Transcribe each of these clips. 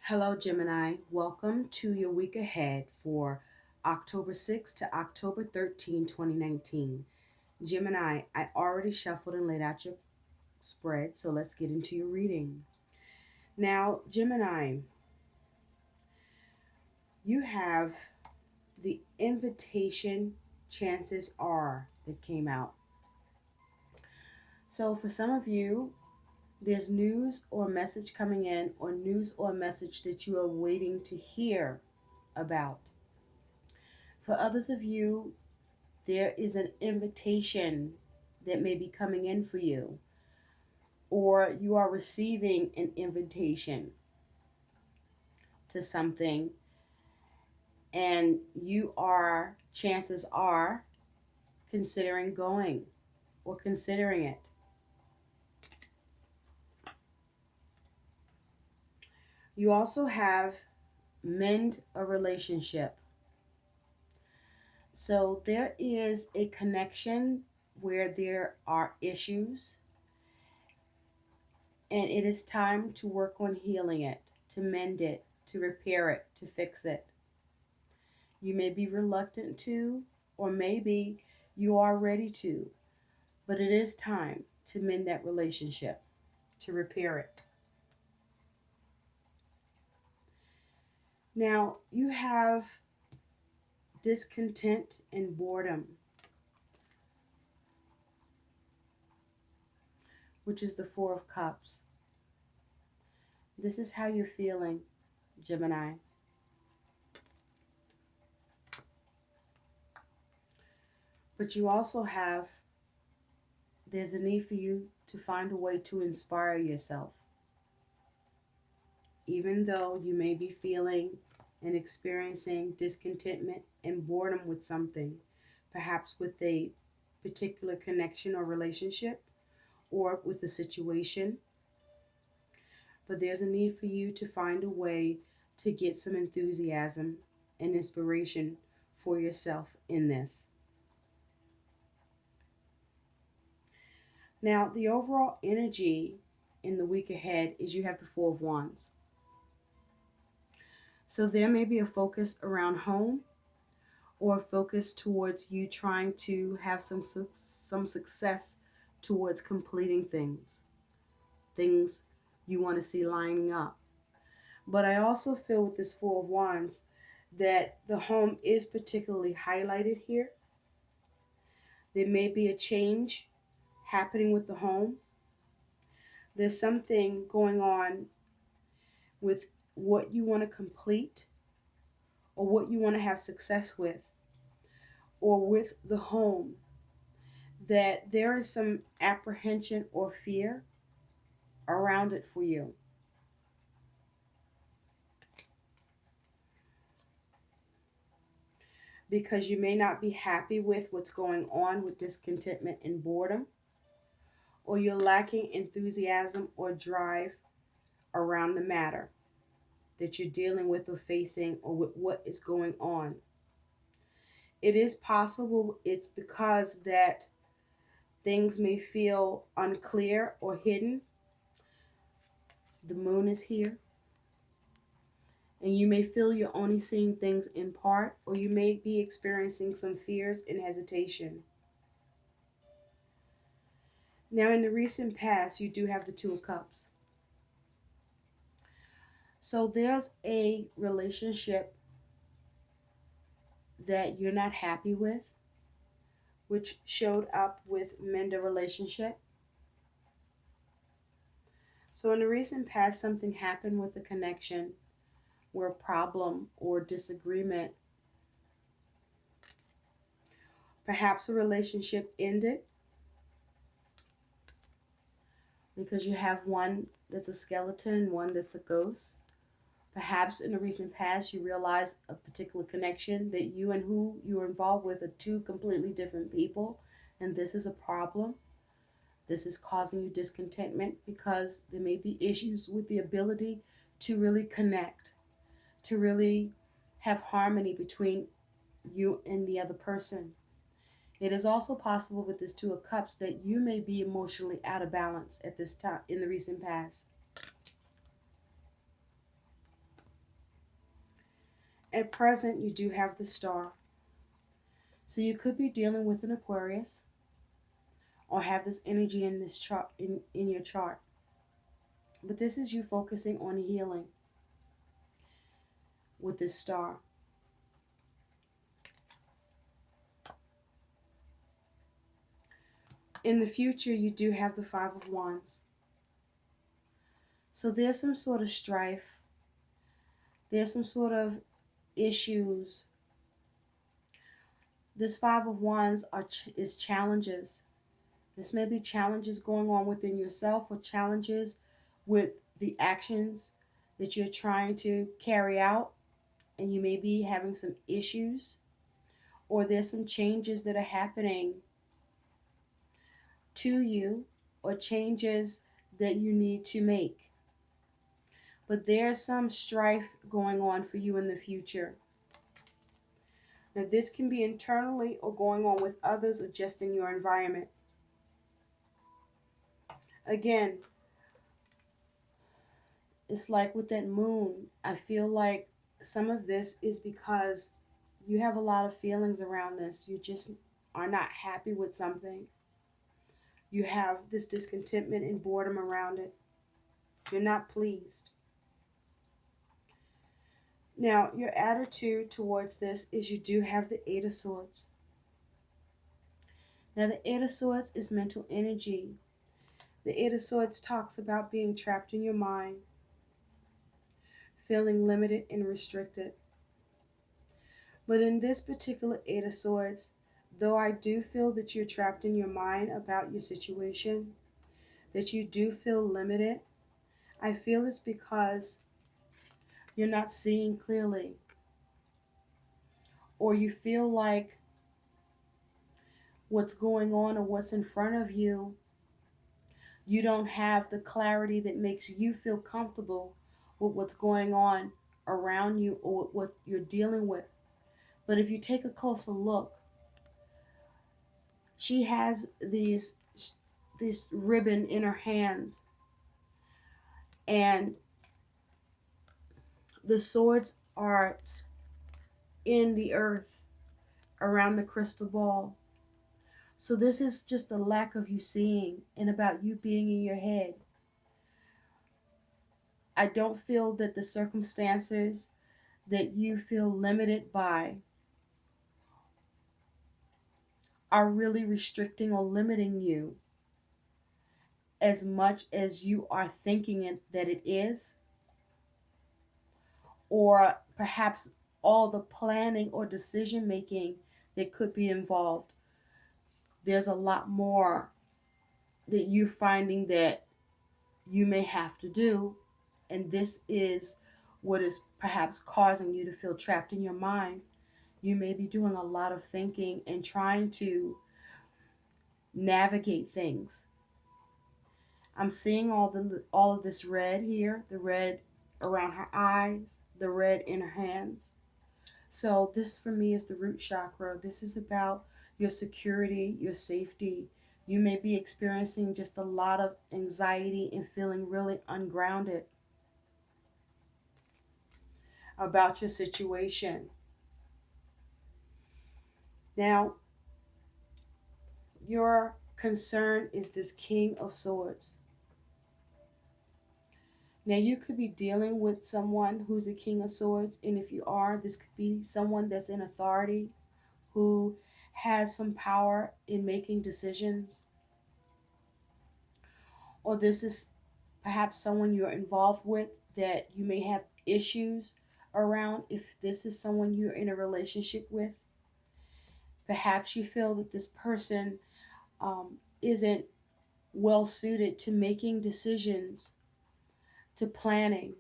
Hello, Gemini. Welcome to your week ahead for October 6th to October 13, 2019. Gemini, I already shuffled and laid out your spread, so let's get into your reading. Now, Gemini, you have the invitation chances are that came out. So, for some of you, there's news or message coming in, or news or message that you are waiting to hear about. For others of you, there is an invitation that may be coming in for you, or you are receiving an invitation to something, and you are, chances are, considering going or considering it. You also have mend a relationship. So there is a connection where there are issues, and it is time to work on healing it, to mend it, to repair it, to fix it. You may be reluctant to, or maybe you are ready to, but it is time to mend that relationship, to repair it. Now, you have discontent and boredom, which is the Four of Cups. This is how you're feeling, Gemini. But you also have, there's a need for you to find a way to inspire yourself. Even though you may be feeling and experiencing discontentment and boredom with something, perhaps with a particular connection or relationship or with a situation, but there's a need for you to find a way to get some enthusiasm and inspiration for yourself in this. Now, the overall energy in the week ahead is you have the Four of Wands. So there may be a focus around home, or a focus towards you trying to have some success towards completing things you want to see lining up. But I also feel with this Four of Wands that the home is particularly highlighted here. There may be a change happening with the home. There's something going on with what you want to complete, or what you want to have success with, or with the home, that there is some apprehension or fear around it for you. Because you may not be happy with what's going on with discontentment and boredom, or you're lacking enthusiasm or drive around the matter that you're dealing with or facing, or with what is going on. It is possible it's because that things may feel unclear or hidden. The moon is here, and you may feel you're only seeing things in part, or you may be experiencing some fears and hesitation. Now, in the recent past, you do have the Two of Cups. So there's a relationship that you're not happy with, which showed up with mend a relationship. So in the recent past, something happened with a connection where a problem or disagreement, perhaps a relationship ended, because you have one that's a skeleton and one that's a ghost. Perhaps in the recent past, you realized a particular connection that you and who you are involved with are two completely different people, and this is a problem. This is causing you discontentment because there may be issues with the ability to really connect, to really have harmony between you and the other person. It is also possible with this Two of Cups that you may be emotionally out of balance at this time in the recent past. At present, you do have the star. So you could be dealing with an Aquarius or have this energy in this chart in your chart. But this is you focusing on healing with this star. In the future, you do have the Five of Wands. So there's some sort of strife. There's some sort of issues. This Five of Wands is challenges. This may be challenges going on within yourself or challenges with the actions that you're trying to carry out, and you may be having some issues, or there's some changes that are happening to you, or changes that you need to make. But there's some strife going on for you in the future. Now, this can be internally or going on with others or just in your environment. Again, it's like with that moon, I feel like some of this is because you have a lot of feelings around this. You just are not happy with something. You have this discontentment and boredom around it. You're not pleased. Now, your attitude towards this is you do have the Eight of Swords. Now, the Eight of Swords is mental energy. The Eight of Swords talks about being trapped in your mind, feeling limited and restricted. But in this particular Eight of Swords, though I do feel that you're trapped in your mind about your situation, that you do feel limited, I feel it's because you're not seeing clearly, or you feel like what's going on or what's in front of you, you don't have the clarity that makes you feel comfortable with what's going on around you or what you're dealing with. But if you take a closer look, she has this ribbon in her hands, and the swords are in the earth around the crystal ball. So this is just a lack of you seeing and about you being in your head. I don't feel that the circumstances that you feel limited by are really restricting or limiting you as much as you are thinking that it is, or perhaps all the planning or decision making that could be involved. There's a lot more that you're finding that you may have to do, and this is what is perhaps causing you to feel trapped in your mind. You may be doing a lot of thinking and trying to navigate things. I'm seeing all of this red here, the red around her eyes, the red in her hands. So this for me is the root chakra. This is about your security, your safety. You may be experiencing just a lot of anxiety and feeling really ungrounded about your situation. Now, your concern is this King of Swords. Now, you could be dealing with someone who's a King of Swords, and if you are, this could be someone that's in authority who has some power in making decisions. Or this is perhaps someone you're involved with that you may have issues around. If this is someone you're in a relationship with, perhaps you feel that this person isn't well suited to making decisions, to planning,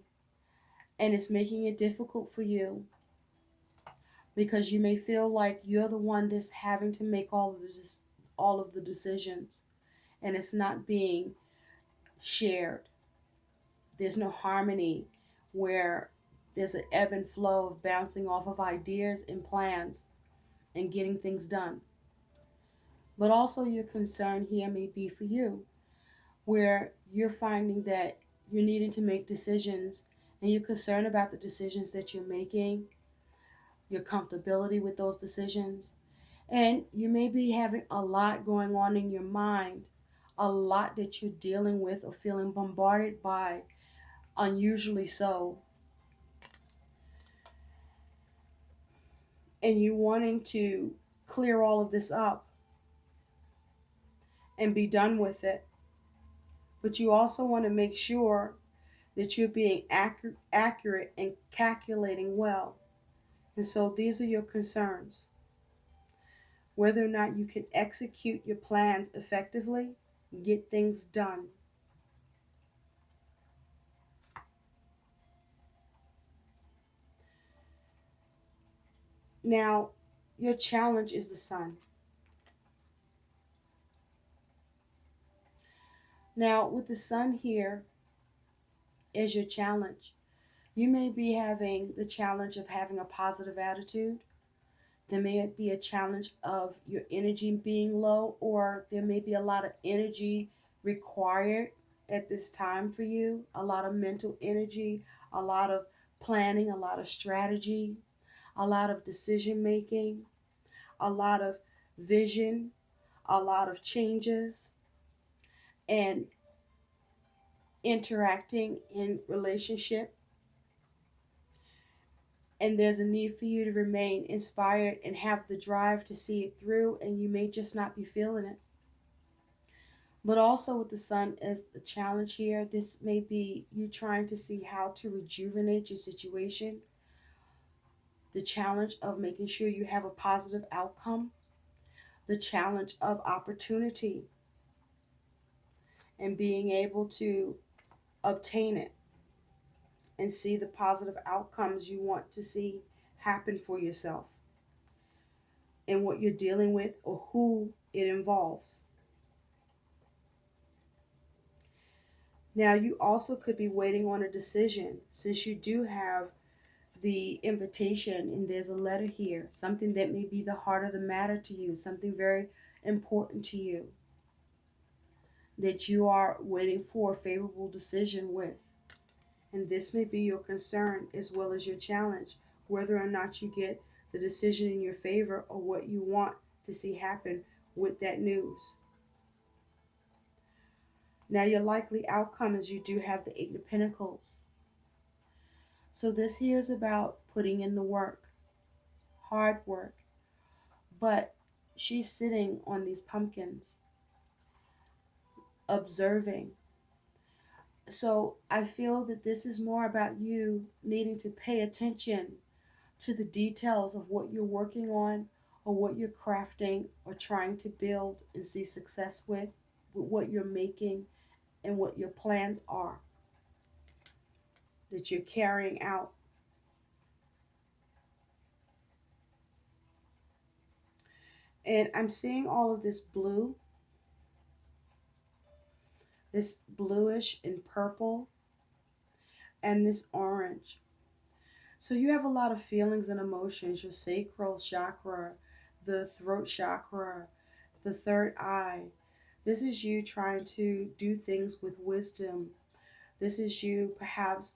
and it's making it difficult for you because you may feel like you're the one that's having to make all of the decisions, and it's not being shared. There's no harmony where there's an ebb and flow of bouncing off of ideas and plans and getting things done. But also, your concern here may be for you, where you're finding that you're needing to make decisions and you're concerned about the decisions that you're making, your comfortability with those decisions. And you may be having a lot going on in your mind, a lot that you're dealing with or feeling bombarded by, unusually so. And you wanting to clear all of this up and be done with it. But you also want to make sure that you're being accurate and calculating well. And so these are your concerns: whether or not you can execute your plans effectively, get things done. Now, your challenge is the sun. Now, with the sun here as your challenge, you may be having the challenge of having a positive attitude. There may be a challenge of your energy being low, or there may be a lot of energy required at this time for you, a lot of mental energy, a lot of planning, a lot of strategy, a lot of decision making, a lot of vision, a lot of changes, and interacting in relationship. And there's a need for you to remain inspired and have the drive to see it through, and you may just not be feeling it. But also with the sun as the challenge here, this may be you trying to see how to rejuvenate your situation, the challenge of making sure you have a positive outcome, the challenge of opportunity and being able to obtain it and see the positive outcomes you want to see happen for yourself and what you're dealing with or who it involves. Now, you also could be waiting on a decision since you do have the invitation and there's a letter here, something that may be the heart of the matter to you, something very important to you that you are waiting for a favorable decision with. And this may be your concern as well as your challenge, whether or not you get the decision in your favor or what you want to see happen with that news. Now, your likely outcome is you do have the Eight of Pentacles. So, this here is about putting in the work, hard work. But she's sitting on these pumpkins, observing. So, I feel that this is more about you needing to pay attention to the details of what you're working on or what you're crafting or trying to build and see success with what you're making and what your plans are that you're carrying out. And I'm seeing all of this blue, this bluish and purple, and this orange. So you have a lot of feelings and emotions. Your sacral chakra, the throat chakra, the third eye. This is you trying to do things with wisdom. This is you perhaps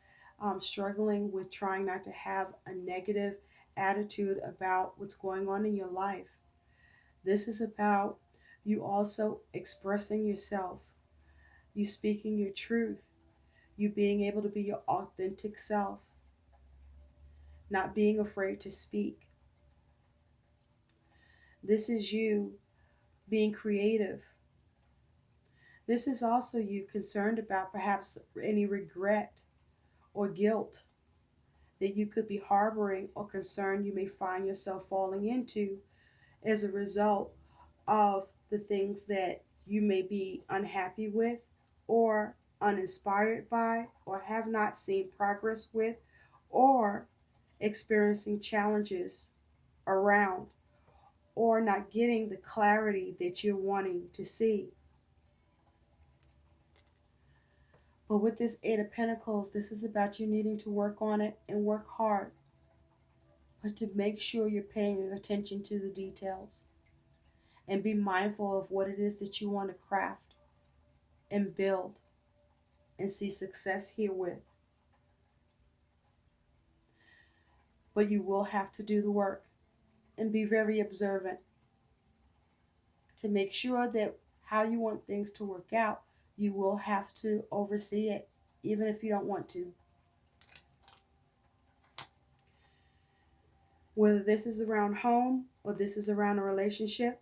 struggling with trying not to have a negative attitude about what's going on in your life. This is about you also expressing yourself, you speaking your truth, you being able to be your authentic self, not being afraid to speak. This is you being creative. This is also you concerned about perhaps any regret or guilt that you could be harboring or concern you may find yourself falling into as a result of the things that you may be unhappy with or uninspired by or have not seen progress with or experiencing challenges around or not getting the clarity that you're wanting to see. But with this Eight of Pentacles, this is about you needing to work on it and work hard, but to make sure you're paying attention to the details and be mindful of what it is that you want to craft and build and see success here with. but you will have to do the work and be very observant to make sure that how you want things to work out, you will have to oversee it, even if you don't want to. Whether this is around home or this is around a relationship,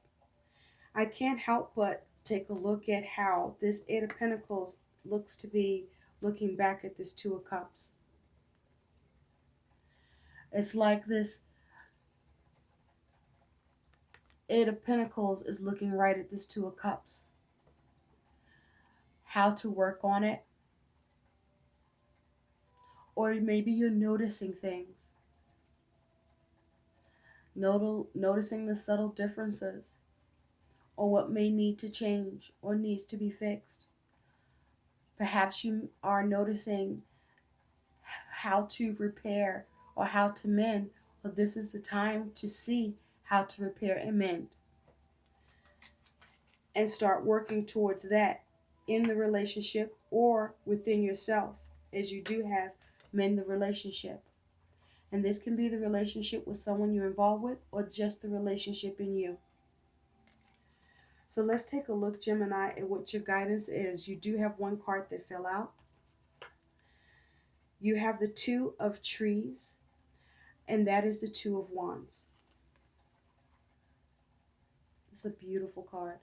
I can't help but take a look at how this Eight of Pentacles looks to be looking back at this Two of Cups. It's like this Eight of Pentacles is looking right at this Two of Cups. How to work on it. Or maybe you're noticing things. Noticing the subtle differences. Or what may need to change or needs to be fixed. Perhaps you are noticing how to repair or how to mend. Well, this is the time to see how to repair and mend. And start working towards that in the relationship or within yourself, as you do have mend the relationship. And this can be the relationship with someone you're involved with or just the relationship in you. So let's take a look, Gemini, at what your guidance is. You do have one card that fell out. You have the Two of Trees, and that is the Two of Wands. It's a beautiful card.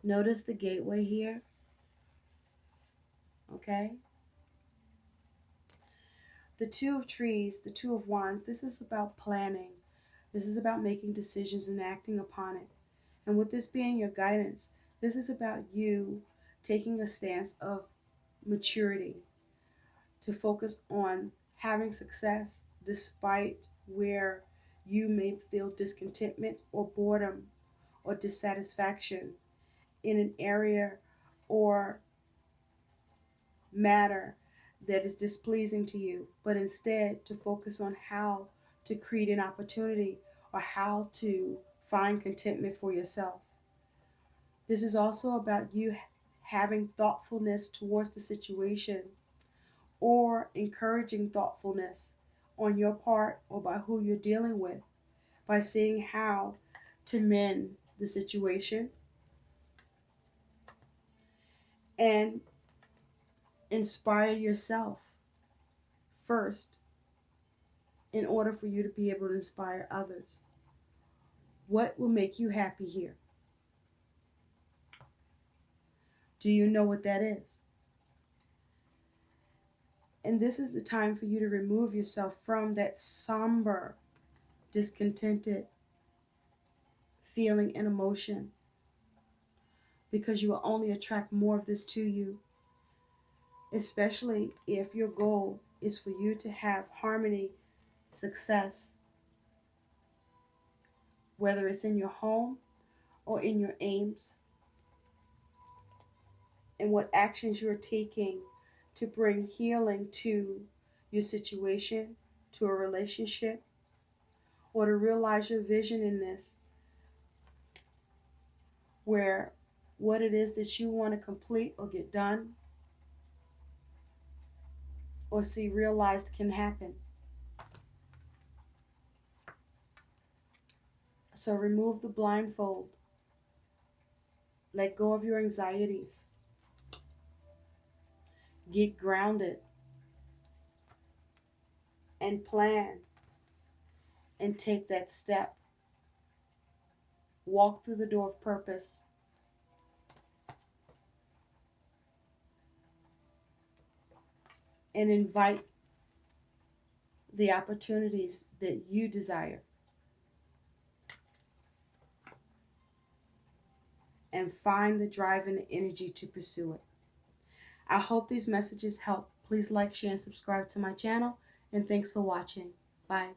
Notice the gateway here. Okay? The Two of Trees, the Two of Wands, this is about planning. This is about making decisions and acting upon it. And with this being your guidance, this is about you taking a stance of maturity to focus on having success despite where you may feel discontentment or boredom or dissatisfaction in an area or matter that is displeasing to you, but instead to focus on how to create an opportunity or how to find contentment for yourself. This is also about you having thoughtfulness towards the situation or encouraging thoughtfulness on your part or by who you're dealing with, by seeing how to mend the situation and inspire yourself first in order for you to be able to inspire others. What will make you happy here? Do you know what that is? And this is the time for you to remove yourself from that somber, discontented feeling and emotion, because you will only attract more of this to you, especially if your goal is for you to have harmony, success, whether it's in your home or in your aims, and what actions you're taking to bring healing to your situation, to a relationship, or to realize your vision in this, where what it is that you want to complete or get done or see realized can happen. So remove the blindfold. Let go of your anxieties. Get grounded and plan and take that step. Walk through the door of purpose. And invite the opportunities that you desire. And find the drive and the energy to pursue it. I hope these messages help. Please like, share, and subscribe to my channel. And thanks for watching. Bye.